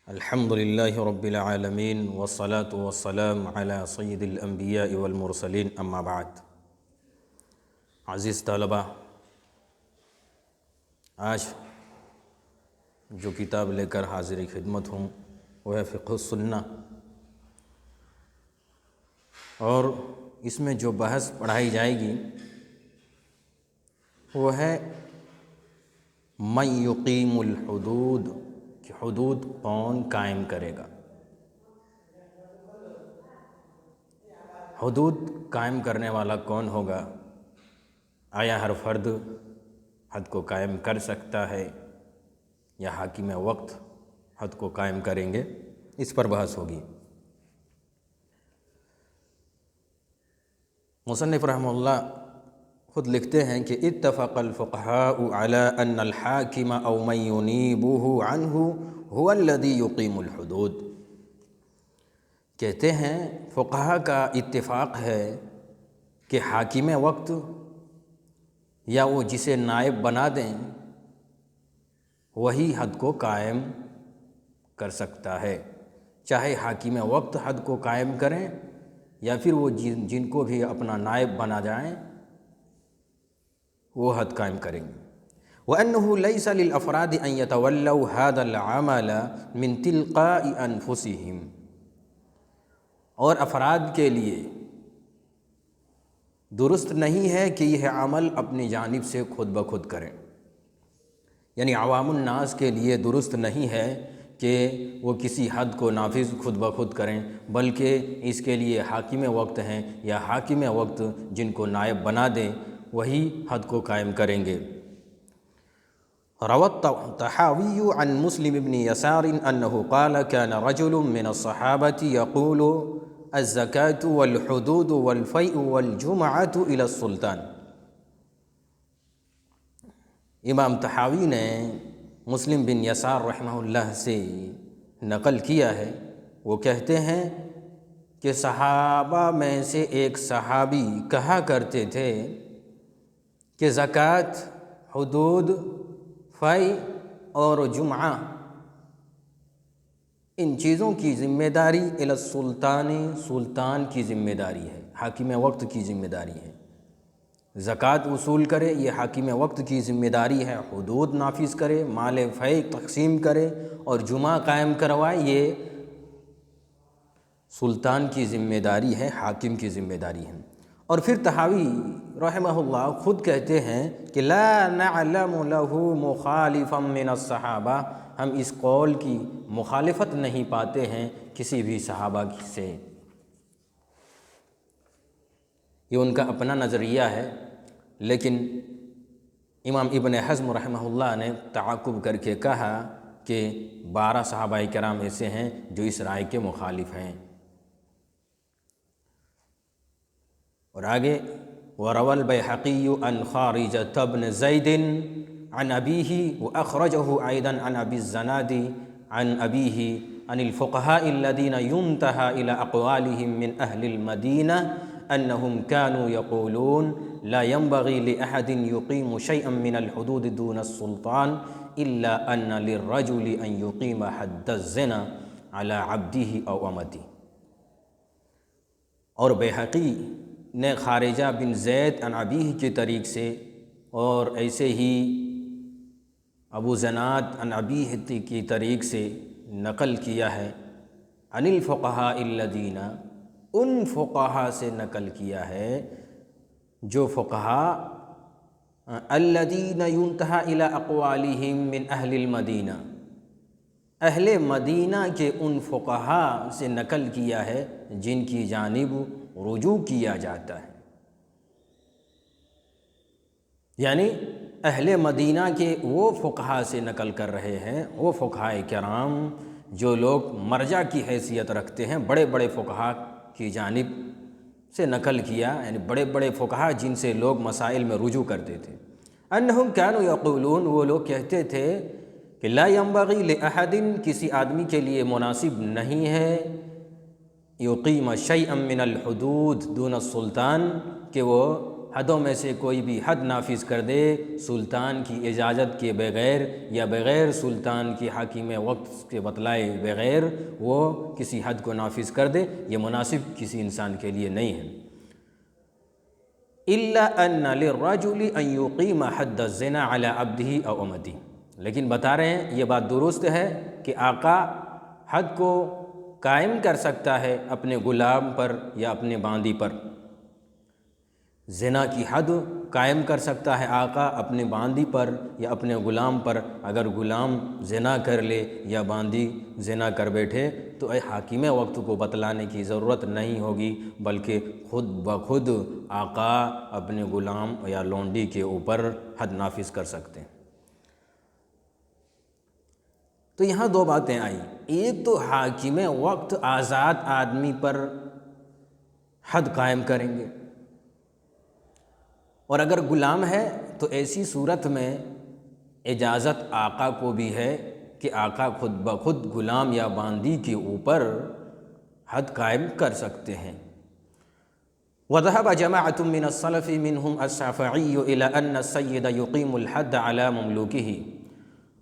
الحمد للہ رب العالمین والصلاة والسلام علی سید الانبیاء والمرسلین اما بعد۔ عزیز طلبہ، آج جو کتاب لے کر حاضر خدمت ہوں وہ ہے فقہ السنہ، اور اس میں جو بحث پڑھائی جائے گی وہ ہے من یقیم الحدود، کہ حدود کون قائم کرے گا۔ حدود قائم کرنے والا کون ہوگا؟ آیا ہر فرد حد کو قائم کر سکتا ہے یا حاکم وقت حد کو قائم کریں گے؟ اس پر بحث ہوگی۔ مصنف رحمہ اللہ خود لکھتے ہیں کہ اتفق الفقہاء علی ان الحاکم او من ینیبہ عنہ هو الذی یقیم الحدود۔ کہتے ہیں فقہاء کا اتفاق ہے کہ حاکم وقت یا وہ جسے نائب بنا دیں وہی حد کو قائم کر سکتا ہے، چاہے حاکم وقت حد کو قائم کریں یا پھر وہ جن کو بھی اپنا نائب بنا جائیں وہ حد قائم کریں گے۔ وَأَنَّهُ لَيْسَ لِلْأَفْرَادِ أَن يَتَوَلَّوْا هَذَا الْعَمَلَ مِن تِلْقَاءِ أَنفُسِهِمْ، اور افراد کے لیے درست نہیں ہے کہ یہ عمل اپنی جانب سے خود بخود کریں، یعنی عوام الناس کے لیے درست نہیں ہے کہ وہ کسی حد کو نافذ خود بخود کریں، بلکہ اس کے لیے حاکم وقت ہیں یا حاکم وقت جن کو نائب بنا دیں وہی حد کو قائم کریں گے۔ روى الطحاوي عن مسلم بن يسار أنه قال كان رجل من الصحابة يقول الزكاة والحدود والفيء والجمعة إلى السلطان۔ امام طحاوی نے مسلم بن یسار رحمہ اللہ سے نقل کیا ہے، وہ کہتے ہیں کہ صحابہ میں سے ایک صحابی کہا کرتے تھے کہ زکوٰۃ، حدود، فی اور جمعہ ان چیزوں کی ذمہ داری الی السلطان، سلطان کی ذمہ داری ہے، حاکم وقت کی ذمہ داری ہے۔ زکوٰۃ وصول کرے یہ حاکم وقت کی ذمہ داری ہے، حدود نافذ کرے، مال فی تقسیم کرے اور جمعہ قائم کروائے یہ سلطان کی ذمہ داری ہے، حاکم کی ذمہ داری ہے۔ اور پھر طحاوی رحمہ اللہ خود کہتے ہیں کہ لا نعلم له مخالفا من الصحابہ، ہم اس قول کی مخالفت نہیں پاتے ہیں کسی بھی صحابہ سے۔ یہ ان کا اپنا نظریہ ہے، لیکن امام ابن حزم رحمہ اللہ نے تعاقب کر کے کہا کہ 12 صحابہ کرام ایسے ہیں جو اس رائے کے مخالف ہیں۔ اور آگے وروى البيهقي عن خارجة بن زيد عن أبيه وأخرجه أيضا عن أبي الزناد عن أبيه عن الفقهاء الذين ينتهى إلى أقوالهم من أهل المدينة أنهم كانوا يقولون لا ينبغي لأحد يقيم شيئا من الحدود دون السلطان إلا أن للرجل أن يقيم حد الزنا على عبده أو أمته۔ اور بیہقی نے خارجہ بن زید عن ابیہ کے طریق سے اور ایسے ہی ابو زناد عن ابیہ کی طریق سے نقل کیا ہے، عن الفقہاء الذین، ان فقہاء سے نقل کیا ہے جو فقہاء الذین ینتہی الی اقوالہم من اہل المدینہ، اہل مدینہ کے ان فقہاء سے نقل کیا ہے جن کی جانب رجوع کیا جاتا ہے، یعنی اہل مدینہ کے وہ فقہاء سے نقل کر رہے ہیں، وہ فقہاء کرام جو لوگ مرجع کی حیثیت رکھتے ہیں، بڑے بڑے فقہاء کی جانب سے نقل کیا، یعنی بڑے بڑے فقہاء جن سے لوگ مسائل میں رجوع کرتے تھے۔ انہم کانوا یقولون، وہ لوگ کہتے تھے کہ لا ینبغی لأحد، کسی آدمی کے لیے مناسب نہیں ہے، یقیم شیئا من الحدود دون السلطان، کہ وہ حدوں میں سے کوئی بھی حد نافذ کر دے سلطان کی اجازت کے بغیر یا بغیر سلطان کی حاکم وقت کے بتلائے بغیر وہ کسی حد کو نافذ کر دے، یہ مناسب کسی انسان کے لیے نہیں ہے۔ إلا أن للرجل أن يقيم حد الزنا على عبده أو أمته، لیکن بتا رہے ہیں یہ بات درست ہے کہ آقا حد کو قائم کر سکتا ہے اپنے غلام پر یا اپنے باندی پر، زنا کی حد قائم کر سکتا ہے آقا اپنے باندی پر یا اپنے غلام پر۔ اگر غلام زنا کر لے یا باندی زنا کر بیٹھے تو حاکم وقت کو بتلانے کی ضرورت نہیں ہوگی، بلکہ خود بخود آقا اپنے غلام یا لونڈی کے اوپر حد نافذ کر سکتے ہیں۔ تو یہاں دو باتیں آئیں، ایک تو حاکم وقت آزاد آدمی پر حد قائم کریں گے، اور اگر غلام ہے تو ایسی صورت میں اجازت آقا کو بھی ہے کہ آقا خود بخود غلام یا باندی کے اوپر حد قائم کر سکتے ہیں۔ وذهب جماعة من السلف منهم الشافعي إلى أن السيد يقيم الحد على مملوكه،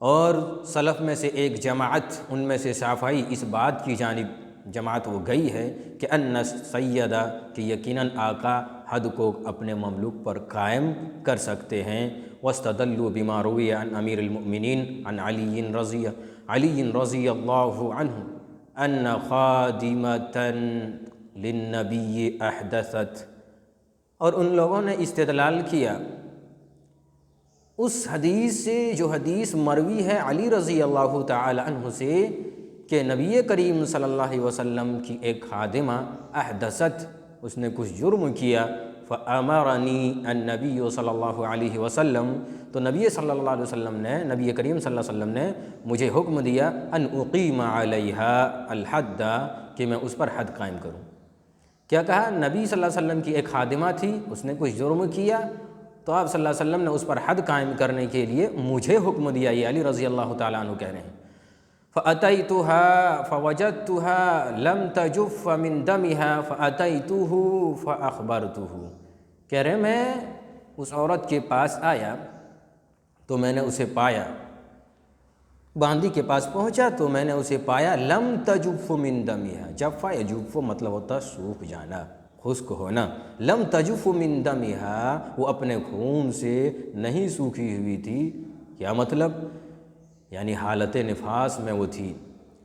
اور سلف میں سے ایک جماعت ان میں سے شافعی اس بات کی جانب جماعت وہ گئی ہے کہ ان السید کہ یقیناً آقا حد کو اپنے مملوک پر قائم کر سکتے ہیں۔ واستدلوا بما روی عن امیر المؤمنین عن علی رضی اللہ عنہ ان خادمۃ للنبی احدثت، اور ان لوگوں نے استدلال کیا اس حدیث سے جو حدیث مروی ہے علی رضی اللہ تعالی عنہ سے کہ نبی کریم صلی اللہ علیہ وسلم کی ایک خادمہ احدثت، اس نے کچھ جرم کیا، فَأَمَرَنِي النَّبِيُّ صلی اللہ علیہ وسلم، تو نبی صلی اللہ علیہ وسلم نے نبی کریم صلی اللہ علیہ وسلم نے مجھے حکم دیا ان اقیم علیہا الحد، کہ میں اس پر حد قائم کروں۔ کیا کہا؟ نبی صلی اللہ علیہ وسلم کی ایک خادمہ تھی، اس نے کچھ جرم کیا تو آپ صلی اللہ علیہ وسلم نے اس پر حد قائم کرنے کے لیے مجھے حکم دیا، یہ علی رضی اللہ تعالیٰ عنہ کہہ رہے ہیں۔ فَأَتَيْتُهَا فَوَجَدْتُهَا لَمْ تَجُفَّ مِنْ دَمِهَا فَأَتَيْتُهُ فَأَخْبَرْتُهُ، کہہ رہے میں اس عورت کے پاس آیا تو میں نے اسے پایا، باندی کے پاس پہنچا تو میں نے اسے پایا لم تجف من دمها، جفا یجف مطلب ہوتا سوکھ جانا، خشک ہونا، لم تجف من دمها وہ اپنے خون سے نہیں سوکھی ہوئی تھی۔ کیا مطلب؟ یعنی حالت نفاس میں وہ تھی،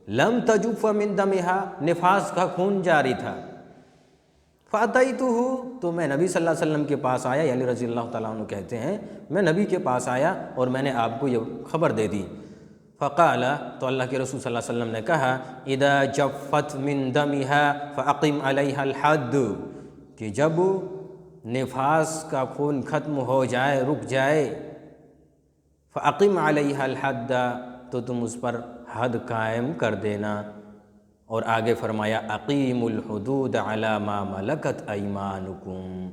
لم تجف من دمها نفاس کا خون جاری تھا۔ فَأَتَيْتُهُ تو میں نبی صلی اللہ علیہ وسلم کے پاس آیا، علی رضی اللہ تعالیٰ عنہ کہتے ہیں میں نبی کے پاس آیا اور میں نے آپ کو یہ خبر دے دی۔ فقال تو اللہ کے رسول صلی اللہ علیہ وسلم نے کہا اذا جفت من دمها فاقم علیہا الحد، کہ جب نفاس کا خون ختم ہو جائے، رک جائے، فاقم علیہا الحد تو تم اس پر حد قائم کر دینا۔ اور آگے فرمایا اقیم الحدود علی ما ملکت ایمانکم،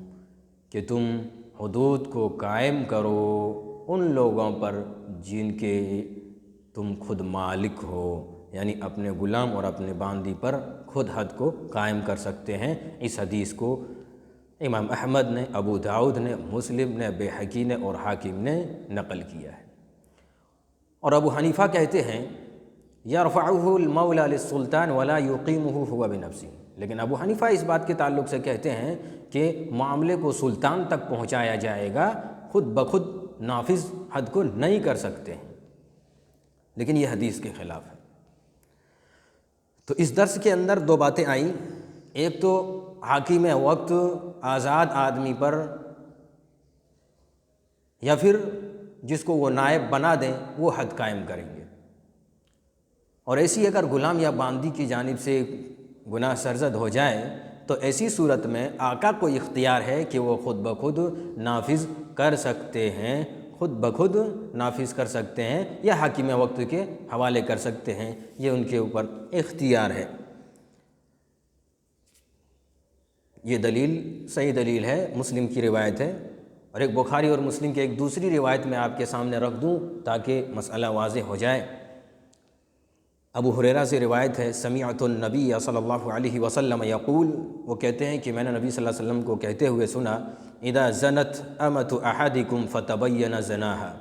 کہ تم حدود کو قائم کرو ان لوگوں پر جن کے تم خود مالک ہو، یعنی اپنے غلام اور اپنے باندی پر خود حد کو قائم کر سکتے ہیں۔ اس حدیث کو امام احمد نے، ابو داؤد نے، مسلم نے، بیہقی نے اور حاکم نے نقل کیا ہے۔ اور ابو حنیفہ کہتے ہیں یرفعہ المولا للسلطان ولا یقیمہ هو بنفسہ، لیکن ابو حنیفہ اس بات کے تعلق سے کہتے ہیں کہ معاملے کو سلطان تک پہنچایا جائے گا، خود بخود نافذ حد کو نہیں کر سکتے ہیں، لیکن یہ حدیث کے خلاف ہے۔ تو اس درس کے اندر دو باتیں آئیں، ایک تو حاکم وقت آزاد آدمی پر یا پھر جس کو وہ نائب بنا دیں وہ حد قائم کریں گے، اور ایسی اگر غلام یا باندی کی جانب سے گناہ سرزد ہو جائے تو ایسی صورت میں آقا کو اختیار ہے کہ وہ خود بخود نافذ کر سکتے ہیں، خود بخود نافذ کر سکتے ہیں یا حاکم وقت کے حوالے کر سکتے ہیں، یہ ان کے اوپر اختیار ہے۔ یہ دلیل صحیح دلیل ہے، مسلم کی روایت ہے، اور ایک بخاری اور مسلم کی ایک دوسری روایت میں آپ کے سامنے رکھ دوں تاکہ مسئلہ واضح ہو جائے۔ ابو ہریرہ سے روایت ہے، سمعت النبی صلی اللہ علیہ وسلم یقول، وہ کہتے ہیں کہ میں نے نبی صلی اللہ علیہ وسلم کو کہتے ہوئے سنا، اذا زنت امۃ احدکم فتبین زناہا،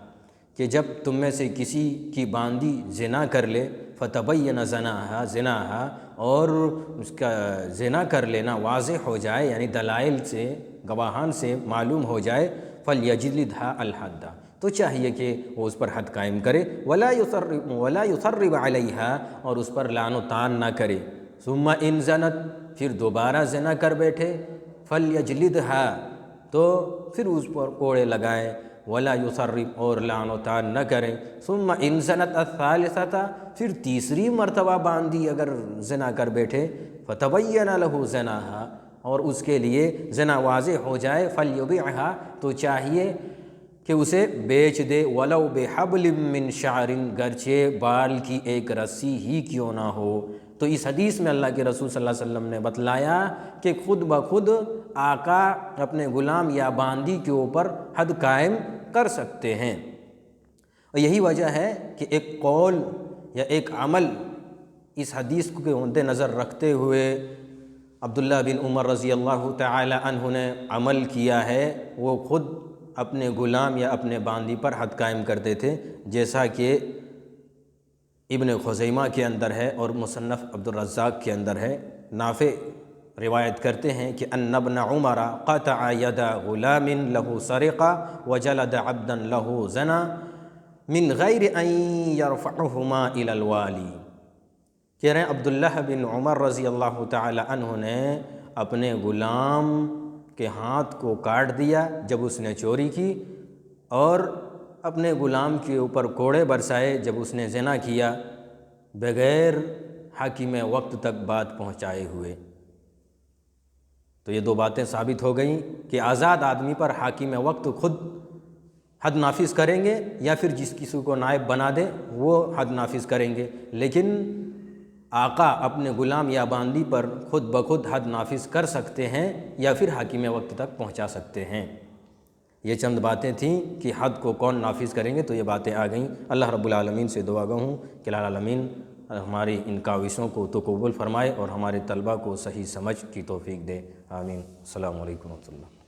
کہ جب تم میں سے کسی کی باندی زنا کر لے، فتبین زناہا، اور اس کا زنا کر لینا واضح ہو جائے، یعنی دلائل سے، گواہان سے معلوم ہو جائے، فلیجلدھا الحد، تو چاہیے کہ وہ اس پر حد قائم کرے، ولا یثرب علیہا، اور اس پر لعن و طعن نہ کرے، ثم ان زنت، پھر دوبارہ زنا کر بیٹھے، فلیجلدھا، تو پھر اس پر کوڑے لگائیں، ولا یثرب، اور لعن و طعن نہ کریں، ثم ان زنت الثالثۃ، پھر تیسری مرتبہ باندی اگر زنا کر بیٹھے، فتبین لہ زناہا، اور اس کے لیے زنا واضح ہو جائے، فلیبعھا، تو چاہیے کہ اسے بیچ دے، ولو بحبل من شعر، گرچہ بال کی ایک رسی ہی کیوں نہ ہو۔ تو اس حدیث میں اللہ کے رسول صلی اللہ علیہ وسلم نے بتلایا کہ خود بخود آقا اپنے غلام یا باندی کے اوپر حد قائم کر سکتے ہیں، اور یہی وجہ ہے کہ ایک قول یا ایک عمل اس حدیث کو مد نظر رکھتے ہوئے عبداللہ بن عمر رضی اللہ تعالی عنہ نے عمل کیا ہے، وہ خود اپنے غلام یا اپنے باندی پر حد قائم کرتے تھے، جیسا کہ ابن خزیمہ کے اندر ہے اور مصنف عبدالرزاق کے اندر ہے۔ نافع روایت کرتے ہیں کہ ان ابن عمر قطع ید غلام له سرقہ وجلد عبدا له زنا من غیر ان یرفعہما الی الوالی، کہہ رہے ہیں عبداللہ بن عمر رضی اللہ تعالی عنہ نے اپنے غلام کے ہاتھ کو کاٹ دیا جب اس نے چوری کی، اور اپنے غلام کے اوپر کوڑے برسائے جب اس نے زنا کیا، بغیر حاکم وقت تک بات پہنچائے ہوئے۔ تو یہ دو باتیں ثابت ہو گئیں کہ آزاد آدمی پر حاکم وقت خود حد نافذ کریں گے، یا پھر جس کسی کو نائب بنا دے وہ حد نافذ کریں گے، لیکن آقا اپنے غلام یا باندی پر خود بخود حد نافذ کر سکتے ہیں یا پھر حاکم وقت تک پہنچا سکتے ہیں۔ یہ چند باتیں تھیں کہ حد کو کون نافذ کریں گے، تو یہ باتیں آ گئیں۔ اللہ رب العالمین سے دعا گو ہوں کہ اللہ العالمین ہماری ان کاوشوں کو تو قبول فرمائے اور ہمارے طلبہ کو صحیح سمجھ کی توفیق دے، آمین۔ السلام علیکم ورحمۃ اللہ۔